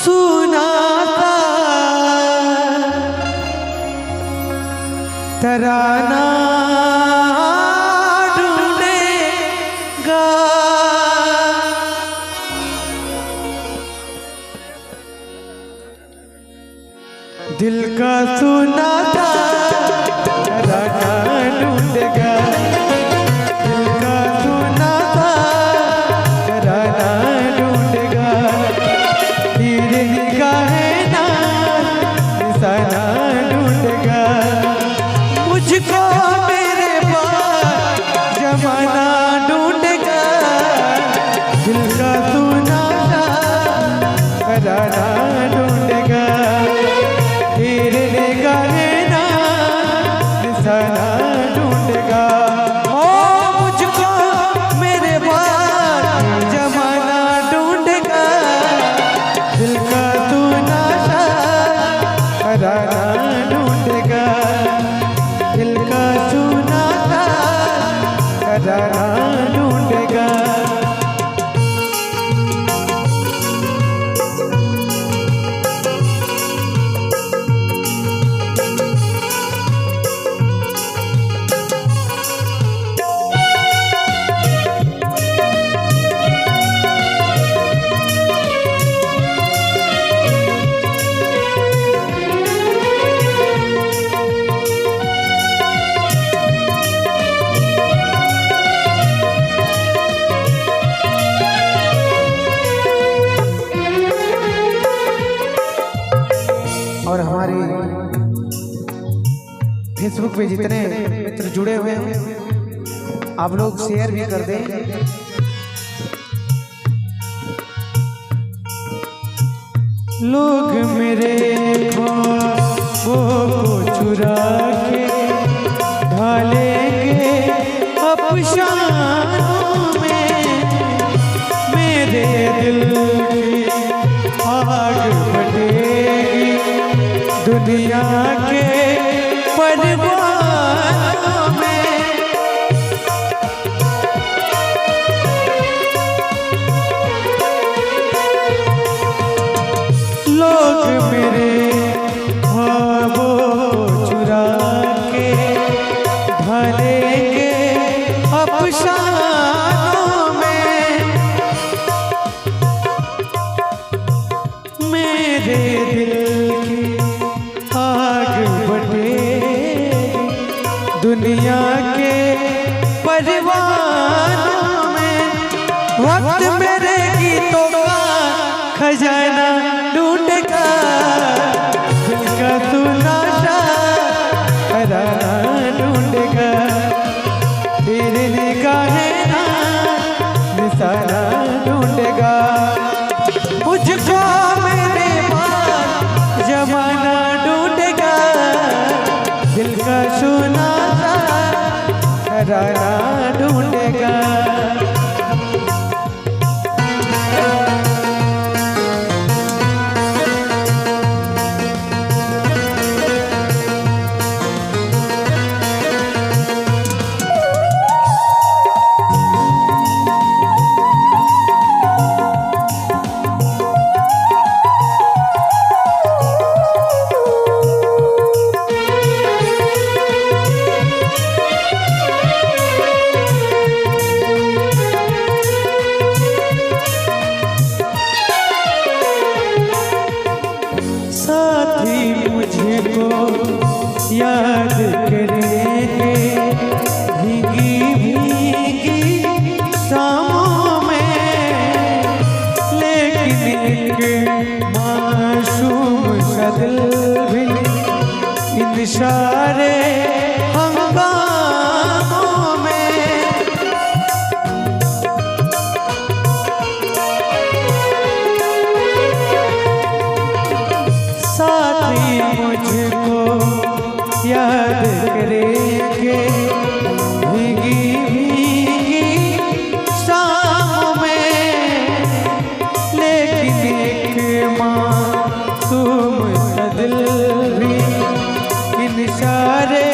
सुना सा तराना ढूंढेगा, दिल का सुना सा तराना ढूंढेगा, दिल का सुना सा तराना ढूंढेगा, तेरे निगाहें ना निशाना ढूंढेगा, मुझको मेरे पास जमाना ढूंढेगा, दिल का सुना सा तराना ढूंढेगा, तेरे निगाहें ना निशाना ढूंढेगा। ओ मुझको मेरे पास जमाना ढूंढेगा, दिल का सुना सा तराना ढूंढेगा, दिल का सुना सा तराना ढूंढेगा। और हमारे फेसबुक पे जितने मित्र जुड़े हुए हैं आप लोग शेयर भी कर दें। लोग मेरे ख्वाबों को चुरा के ढालेंगे अफसानों में, मेरे दिल की आग फटेगी दुनिया के परवानों में। लोग मेरे ख्वाबों चुरा के ढालेंगे अफसानों में, मेरे दिल की आग बटेगी दुनिया के परवानों में। वक्त मेरे गीतों का खजाना ढूंढेगा, दिल का सुना सा तराना ढूंढेगा, तेरे निगाहें ना निशाना ढूंढेगा, मुझको मेरे पास जमाना ढूंढेगा, दिल का सुना सा तराना ढूंढेगा। साथी मुझको याद करेंगे भीगी भीगी शामों में, लेकिन एक मासूम सा दिल भी इन सारे हंगामों में। साथी मुझको याद करेंगे भीगी भीगी शामों में, लेकिन एक मासूम सा दिल भी इन सारे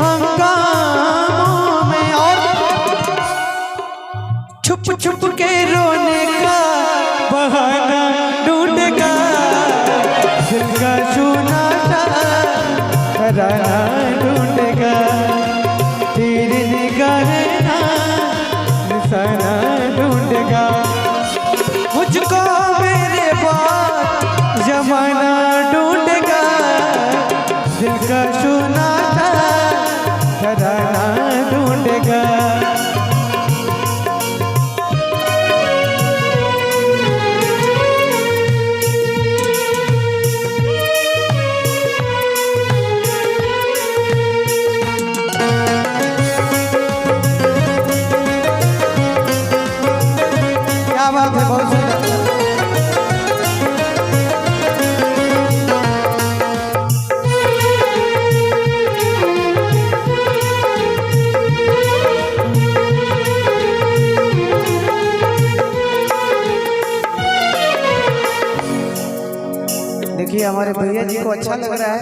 हंगामों में। और छुप छुप के रोने का बहाना ढूंढेगा, तराना ढूंढेगा, तेरी निगाह ना निशाना ढूंढेगा। मुझको मेरे बाद जमाना ढूंढेगा, दिल का सुना था तराना ढूंढेगा। बात है, बहुत सुंदर। देखिए हमारे भैया जी को अच्छा लग रहा है,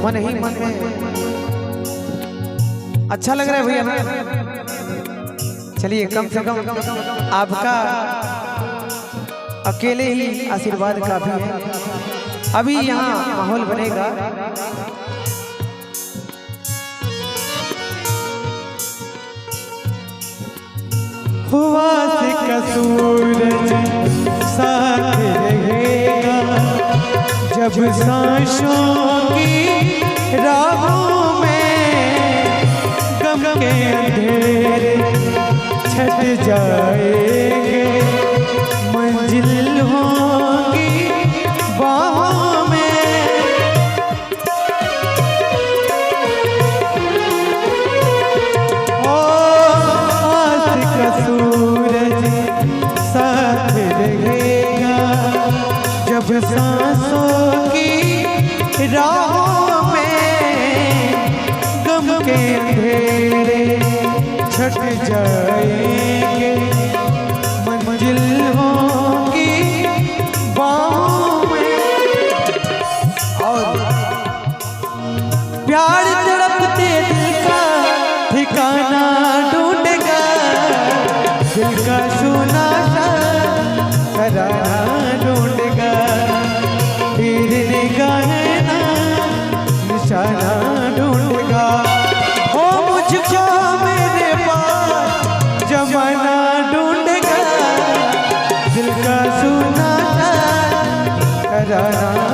मन ही मन में अच्छा लग रहा है भैया ना। चलिए कम से कम आपका अकेले ही आशीर्वाद काफी है। अभी यहाँ माहौल बनेगा। हुआ से का सूरज साथ रहेगा, जब सांसों की राहों में गम के अंधेरे छट जाएंगे, मंजिल होगी बाहों में। ओ आज का सूरज साथ रहेगा, जब सांसों की राहों में गम के अंधेरे छट जाएंगे, मंजिल होगी बाहों में। और प्यार तड़पते दिल का ठिकाना ढूंढेगा, दिल का सुना सा तराना ढूंढेगा, तेरी निगाह ना निशाना ढूंढेगा। ओ मुझको मेरे पास जमाना ढूंढेगा, दिल का सुना सा तराना